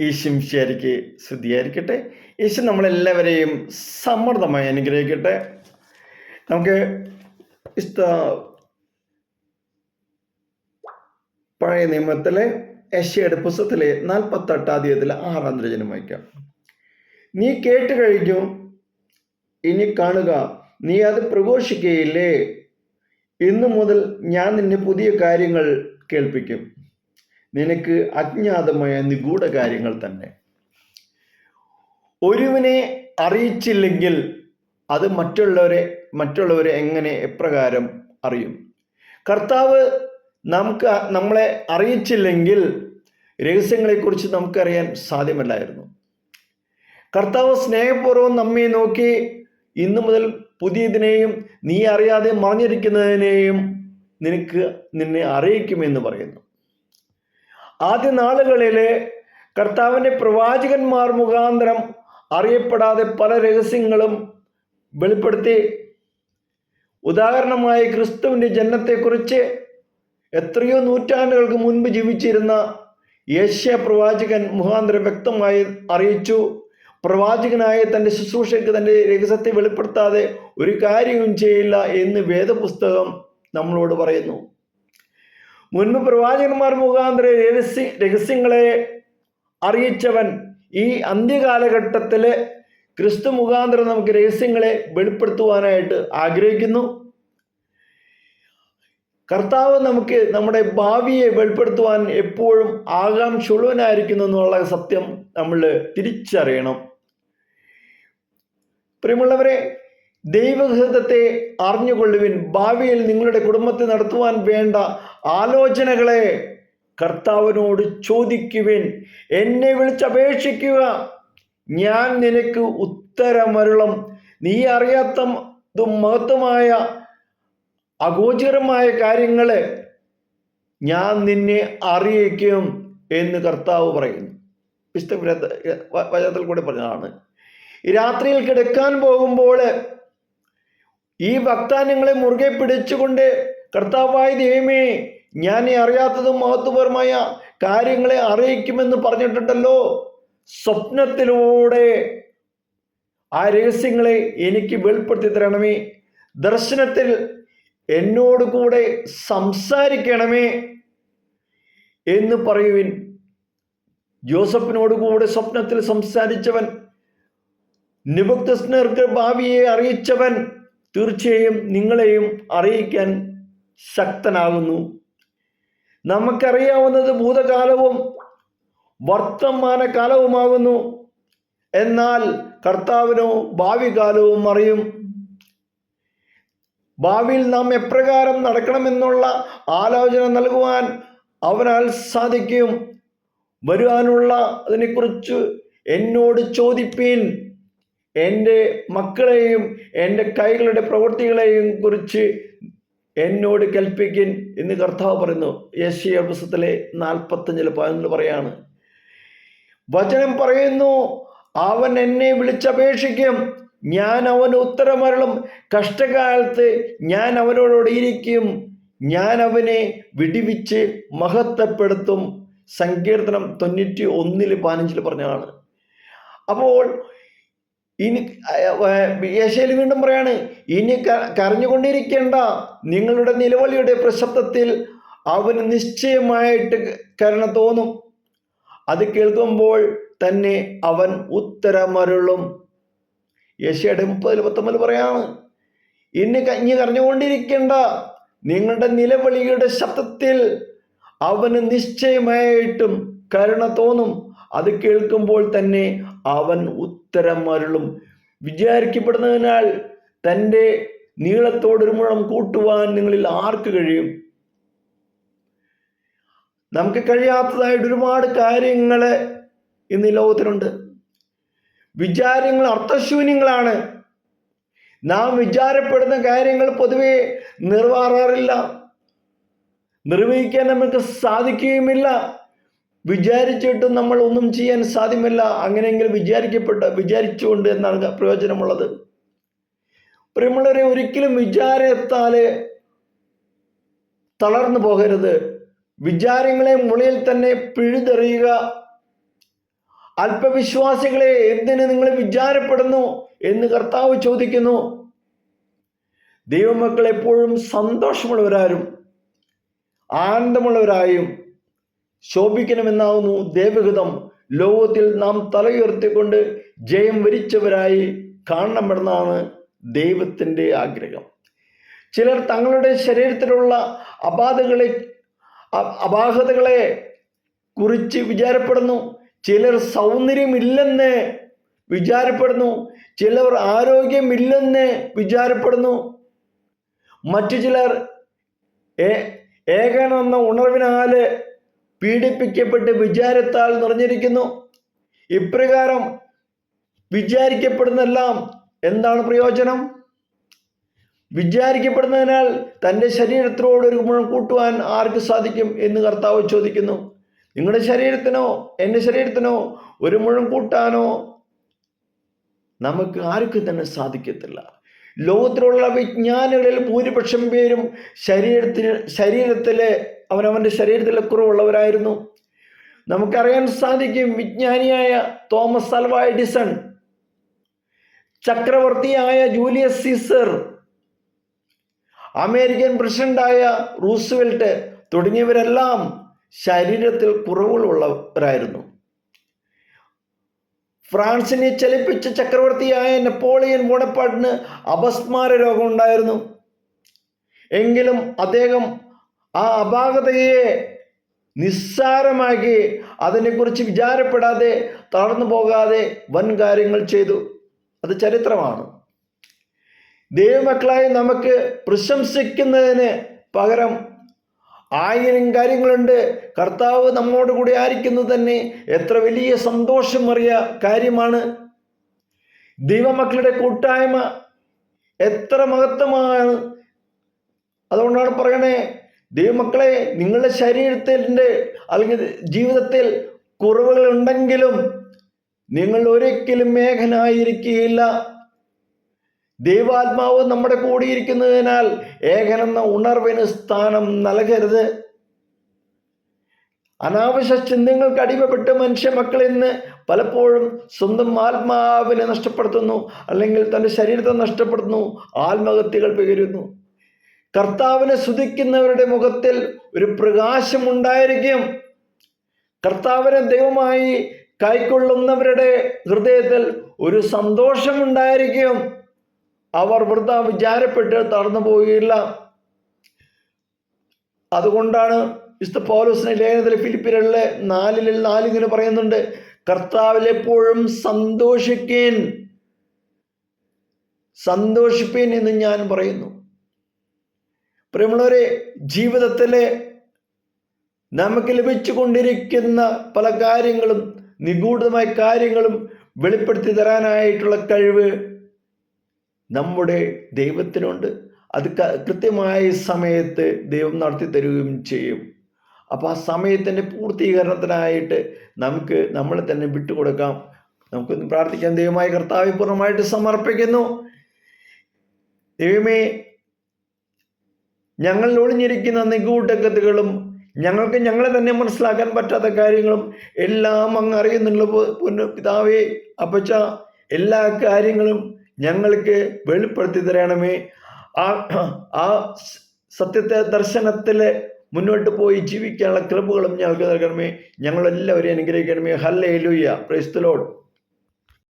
ഈശംശിയായിരിക്കെ സ്തുതിയായിരിക്കട്ടെ. യേശു നമ്മളെല്ലാവരെയും സമൃദ്ധമായി അനുഗ്രഹിക്കട്ടെ. നമുക്ക് പഴയ നിയമത്തിലെ യെശയ്യായുടെ പുസ്തകത്തിലെ 48 അധ്യായത്തിലെ 6 വചനം വായിക്കാം. നീ കേട്ട് കഴിഞ്ഞു, ഇനി കാണുക, നീ അത് പ്രഘോഷിക്കുകയില്ലേ? ഇന്നു മുതൽ ഞാൻ നിന്നെ പുതിയ കാര്യങ്ങൾ കേൾപ്പിക്കും, നിനക്ക് അജ്ഞാതമായ നിഗൂഢ കാര്യങ്ങൾ തന്നെ. ഒരുവനെ അറിയിച്ചില്ലെങ്കിൽ അത് മറ്റുള്ളവരെ എങ്ങനെ എപ്രകാരം അറിയും? കർത്താവ് നമ്മളെ അറിയിച്ചില്ലെങ്കിൽ രഹസ്യങ്ങളെക്കുറിച്ച് നമുക്കറിയാൻ സാധ്യമല്ലായിരുന്നു. കർത്താവ് സ്നേഹപൂർവ്വം നമ്മെ നോക്കി ഇന്നു മുതൽ പുതിയതിനെയും നീ അറിയാതെ മറഞ്ഞിരിക്കുന്നതിനെയും നിന്നെ അറിയിക്കുമെന്ന് പറയുന്നു. ആദ്യ നാളുകളിൽ കർത്താവിൻ്റെ പ്രവാചകന്മാർ മുഖാന്തരം അറിയപ്പെടാതെ പല രഹസ്യങ്ങളും വെളിപ്പെടുത്തി. ഉദാഹരണമായി, ക്രിസ്തുവിൻ്റെ ജനനത്തെക്കുറിച്ച് എത്രയോ നൂറ്റാണ്ടുകൾക്ക് മുൻപ് ജീവിച്ചിരുന്ന യെശയ്യാ പ്രവാചകൻ മുഖാന്തരം വ്യക്തമായി അറിയിച്ചു. പ്രവാചകനായ തൻ്റെ ശുശ്രൂഷയ്ക്ക് തൻ്റെ രഹസ്യത്തെ വെളിപ്പെടുത്താതെ ഒരു കാര്യവും ചെയ്യില്ല എന്ന് വേദപുസ്തകം നമ്മളോട് പറയുന്നു. മുൻപ് പ്രവാചകന്മാർ മുഖാന്തരം രഹസ്യങ്ങളെ അറിയിച്ചവൻ ഈ അന്ത്യകാലഘട്ടത്തിൽ ക്രിസ്തു മുഖാന്തരം നമുക്ക് രഹസ്യങ്ങളെ വെളിപ്പെടുത്തുവാനായിട്ട് ആഗ്രഹിക്കുന്നു. കർത്താവ് നമുക്ക് നമ്മുടെ ഭാവിയെ വെളിപ്പെടുത്തുവാൻ എപ്പോഴും ആകാംക്ഷയുള്ളവനായിരിക്കുന്നു എന്നുള്ള സത്യം നമ്മൾ തിരിച്ചറിയണം. പ്രിയമുള്ളവരെ, ദൈവഹിതത്തെ അറിഞ്ഞുകൊള്ളുവിൻ. ഭാവിയിൽ നിങ്ങളുടെ കുടുംബത്തെ നടത്തുവാൻ വേണ്ട ആലോചനകളെ കർത്താവിനോട് ചോദിക്കുവിൻ. എന്നെ വിളിച്ചപേക്ഷിക്കുക, ഞാൻ നിനക്ക് ഉത്തരമരുളും. നീ അറിയാത്തതും മഹത്വമായ അഗോചരമായ കാര്യങ്ങളെ ഞാൻ നിന്നെ അറിയിക്കും എന്ന് കർത്താവ് പറയുന്നു. വചനത്തിൽ കൂടെ പറഞ്ഞതാണ്. രാത്രിയിൽ കിടക്കാൻ പോകുമ്പോൾ ഈ വാഗ്ദാനങ്ങളെ മുറുകെ പിടിച്ചുകൊണ്ട് കർത്താവായ ദൈവമേ, ഞാൻ അറിയാത്തതും മഹത്വപരമായ കാര്യങ്ങളെ അറിയിക്കുമെന്ന് പറഞ്ഞിട്ടുണ്ടല്ലോ. സ്വപ്നത്തിലൂടെ ആ രഹസ്യങ്ങളെ എനിക്ക് വെളിപ്പെടുത്തി തരണമേ. ദർശനത്തിൽ എന്നോട് കൂടെ സംസാരിക്കണമേ എന്ന് പറയുവിൻ. ജോസഫിനോട് കൂടെ സ്വപ്നത്തിൽ സംസാരിച്ചവൻ, നെബൂഖദ്നേസർക്ക് ഭാവിയെ അറിയിച്ചവൻ തീർച്ചയായും നിങ്ങളെയും അറിയിക്കാൻ ശക്തനാകുന്നു. നമുക്കറിയാവുന്നത് ഭൂതകാലവും വർത്തമാനകാലവുമാകുന്നു. എന്നാൽ കർത്താവിനോ ഭാവി കാലവും അറിയും. ഭാവിയിൽ നാം എപ്രകാരം നടക്കണമെന്നുള്ള ആലോചന നൽകുവാൻ അവനാൽ സാധിക്കും. വരുവാനുള്ള അതിനെക്കുറിച്ച് എന്നോട് ചോദിപ്പീൻ. എൻ്റെ മക്കളെയും എൻ്റെ കൈകളുടെ പ്രവൃത്തികളെയും കുറിച്ച് എന്നോട് കൽപ്പിക്കിൻ എന്ന് കർത്താവ് പറയുന്നു. യെശയ്യാ പുസ്തകത്തിലെ 45:11 പറയാണ്. വചനം പറയുന്നു, അവൻ എന്നെ വിളിച്ചപേക്ഷിക്കും, ഞാൻ അവന് ഉത്തരമരുളും. കഷ്ടകാലത്ത് ഞാൻ അവനോട് ഇരിക്കും, ഞാൻ അവനെ വിടിവിച്ച് മഹത്വപ്പെടുത്തും. സങ്കീർത്തനം 91:15 പറഞ്ഞതാണ്. അപ്പോൾ ഇനി യെശയ്യാ വീണ്ടും പറയാണ്, ഇനി കരഞ്ഞുകൊണ്ടിരിക്കേണ്ട. നിങ്ങളുടെ നിലവിളിയുടെ പ്രശബ്ദത്തിൽ അവന് നിശ്ചയമായിട്ട് കരുണ തോന്നും. അത് കേൾക്കുമ്പോൾ തന്നെ അവൻ ഉത്തരമരുളും. യെശയ്യാ 30:19 പറയാണ്, ഇനി കരഞ്ഞുകൊണ്ടിരിക്കേണ്ട. നിങ്ങളുടെ നിലവിളിയുടെ ശബ്ദത്തിൽ അവന് നിശ്ചയമായിട്ടും കരുണ തോന്നും. അത് കേൾക്കുമ്പോൾ തന്നെ അവൻ ഉത്തരമരുളും. വിചാരിക്കപ്പെടുന്നതിനാൽ തൻ്റെ നീളത്തോടൊരു മുഴം കൂട്ടുവാൻ നിങ്ങളിൽ ആർക്ക് കഴിയും? നമുക്ക് കഴിയാത്തതായിട്ട് ഒരുപാട് കാര്യങ്ങൾ ഇന്ന് ലോകത്തിലുണ്ട്. വിചാരങ്ങൾ അർത്ഥശൂന്യങ്ങളാണ്. നാം വിചാരപ്പെടുന്ന കാര്യങ്ങൾ പൊതുവെ നിറവേറാറില്ല, നിർവഹിക്കാൻ നമുക്ക് സാധിക്കുകയുമില്ല. വിചാരിച്ചിട്ടും നമ്മൾ ഒന്നും ചെയ്യാൻ സാധ്യമല്ല. അങ്ങനെയെങ്കിൽ വിചാരിച്ചുകൊണ്ട് എന്നാണ് പ്രയോജനമുള്ളത്. പ്രിയമുള്ളവരെ, ഒരിക്കലും വിചാരത്താൽ തളർന്നു പോകരുത്. വിചാരങ്ങളെ മുളയിൽ തന്നെ പിഴുതെറിയുക. അല്പവിശ്വാസികളെ, എന്തിന് നിങ്ങൾ വിചാരപ്പെടുന്നു എന്ന് കർത്താവ് ചോദിക്കുന്നു. ദൈവമക്കൾ എപ്പോഴും സന്തോഷമുള്ളവരായും ആനന്ദമുള്ളവരായും ശോഭിക്കണമെന്നാവുന്നു ദൈവഹിതം. ലോകത്തിൽ നാം തലയുയർത്തിക്കൊണ്ട് ജയം വരിച്ചവരായി കാണണമെന്നാണ് ദൈവത്തിൻ്റെ ആഗ്രഹം. ചിലർ തങ്ങളുടെ ശരീരത്തിലുള്ള അപാകതകളെ കുറിച്ച് വിചാരപ്പെടുന്നു. ചിലർ സൗന്ദര്യമില്ലെന്ന് വിചാരപ്പെടുന്നു. ചിലർ ആരോഗ്യമില്ലെന്ന് വിചാരപ്പെടുന്നു. മറ്റു ചിലർ ഏകനെന്ന ഉണർവിനാൽ പീഡിപ്പിക്കപ്പെട്ട് വിചാരത്താൽ നിറഞ്ഞിരിക്കുന്നു. ഇപ്രകാരം വിചാരിക്കപ്പെടുന്നെല്ലാം എന്താണ് പ്രയോജനം? വിചാരിക്കപ്പെടുന്നതിനാൽ തൻ്റെ ശരീരത്തിനോട് ഒരു മുഴം കൂട്ടുവാൻ ആർക്ക് സാധിക്കും എന്ന് കർത്താവ് ചോദിക്കുന്നു. നിങ്ങളുടെ ശരീരത്തിനോ എൻ്റെ ശരീരത്തിനോ ഒരു മുഴം കൂട്ടാനോ നമുക്ക് ആർക്കും തന്നെ സാധിക്കത്തില്ല. ലോകത്തിലുള്ള വിജ്ഞാനികളിൽ ഭൂരിപക്ഷം പേരും ശരീരത്തിലെ അവനവൻ്റെ ശരീരത്തിലെ കുറവുള്ളവരായിരുന്നു. നമുക്കറിയാൻ സാധിക്കും, വിജ്ഞാനിയായ തോമസ് ആൽവാ എഡിസൺ, ചക്രവർത്തിയായ ജൂലിയസ് സീസർ, അമേരിക്കൻ പ്രസിഡന്റായ റൂസ്വെൽറ്റ് തുടങ്ങിയവരെല്ലാം ശരീരത്തിൽ കുറവുകളുള്ളവരായിരുന്നു. ഫ്രാൻസിനെ ചലിപ്പിച്ച ചക്രവർത്തിയായ നെപ്പോളിയൻ ബോണപ്പാർട്ടിന് അപസ്മാര രോഗം ഉണ്ടായിരുന്നു. എങ്കിലും അദ്ദേഹം ആ അപാകതയെ നിസ്സാരമാക്കി അതിനെക്കുറിച്ച് വിചാരപ്പെടാതെ തളർന്നു പോകാതെ വൻ കാര്യങ്ങൾ ചെയ്തു. അത് ചരിത്രമാണ്. ദൈവമക്കളായി നമുക്ക് പ്രശംസിക്കുന്നതിന് പകരം 1000 കാര്യങ്ങളുണ്ട്. കർത്താവ് നമ്മോട് കൂടി ആയിരിക്കുന്നത് തന്നെ എത്ര വലിയ സന്തോഷമേറിയ കാര്യമാണ്. ദൈവമക്കളുടെ കൂട്ടായ്മ എത്ര മഹത്വമാണ്. അതുകൊണ്ടാണ് പറയണേ, ദൈവമക്കളെ, നിങ്ങളുടെ ശരീരത്തിൻ്റെ അല്ലെങ്കിൽ ജീവിതത്തിൽ കുറവുകൾ ഉണ്ടെങ്കിലും നിങ്ങൾ ഒരിക്കലും ഏകനായിരിക്കുകയില്ല. ദൈവാത്മാവ് നമ്മുടെ കൂടിയിരിക്കുന്നതിനാൽ ഏകനെന്ന ഉണർവിന് സ്ഥാനം നൽകരുത്. അനാവശ്യ ചിന്തകൾക്ക് അടിമപ്പെട്ട് മനുഷ്യ മക്കൾ ഇന്ന് പലപ്പോഴും സ്വന്തം ആത്മാവിനെ നഷ്ടപ്പെടുത്തുന്നു, അല്ലെങ്കിൽ തൻ്റെ ശരീരത്തെ നഷ്ടപ്പെടുത്തുന്നു, ആത്മഹത്യകൾ പകരുന്നു. കർത്താവിനെ സ്തുതിക്കുന്നവരുടെ മുഖത്തിൽ ഒരു പ്രകാശമുണ്ടായിരിക്കും. കർത്താവിനെ ദൈവമായി കൈക്കൊള്ളുന്നവരുടെ ഹൃദയത്തിൽ ഒരു സന്തോഷമുണ്ടായിരിക്കും. അവർ വൃഥ വിചാരപ്പെട്ട് തളർന്നു പോവുകയില്ല. അതുകൊണ്ടാണ് വിശുദ്ധ പൗലോസിന്റെ ലേഖനത്തിൽ ഫിലിപ്പിയരിലെ 4:4 ഇങ്ങനെ പറയുന്നുണ്ട്, കർത്താവിൽ എപ്പോഴും സന്തോഷിപ്പീൻ എന്ന് ഞാൻ പറയുന്നു. പ്രിയമുള്ളവരെ, ജീവിതത്തിലെ നമുക്ക് ലഭിച്ചുകൊണ്ടിരിക്കുന്ന പല കാര്യങ്ങളും, നിഗൂഢമായ കാര്യങ്ങളും വെളിപ്പെടുത്തി തരാനായിട്ടുള്ള കഴിവ് നമ്മുടെ ദൈവത്തിനുണ്ട്. അത് കൃത്യമായ സമയത്ത് ദൈവം നടത്തി തരുകയും ചെയ്യും. അപ്പോൾ ആ സമയത്തിൻ്റെ പൂർത്തീകരണത്തിനായിട്ട് നമുക്ക് നമ്മളെ തന്നെ വിട്ടുകൊടുക്കാം. നമുക്കൊന്ന് പ്രാർത്ഥിക്കാം. ദൈവമായ കർത്താവെ പൂർണ്ണമായിട്ട് സമർപ്പിക്കുന്നു. ദൈവമേ, ഞങ്ങളിൽ ഒളിഞ്ഞിരിക്കുന്ന നിഗൂഢഗതികളും ഞങ്ങൾക്ക് ഞങ്ങളെ തന്നെ മനസ്സിലാക്കാൻ പറ്റാത്ത കാര്യങ്ങളും എല്ലാം അങ്ങ് അറിയുന്നുള്ള പിതാവേ, അപ്പച്ച, എല്ലാ കാര്യങ്ങളും ഞങ്ങൾക്ക് വെളിപ്പെടുത്തി തരണമേ. ആ സത്യത്തെ ദർശനത്തിൽ മുന്നോട്ട് പോയി ജീവിക്കാനുള്ള കൃപകളും ഞങ്ങൾക്ക് നൽകണമേ. ഞങ്ങളെല്ലാവരെയും അനുഗ്രഹിക്കണമേ. ഹല്ലേലൂയ. Praise the Lord.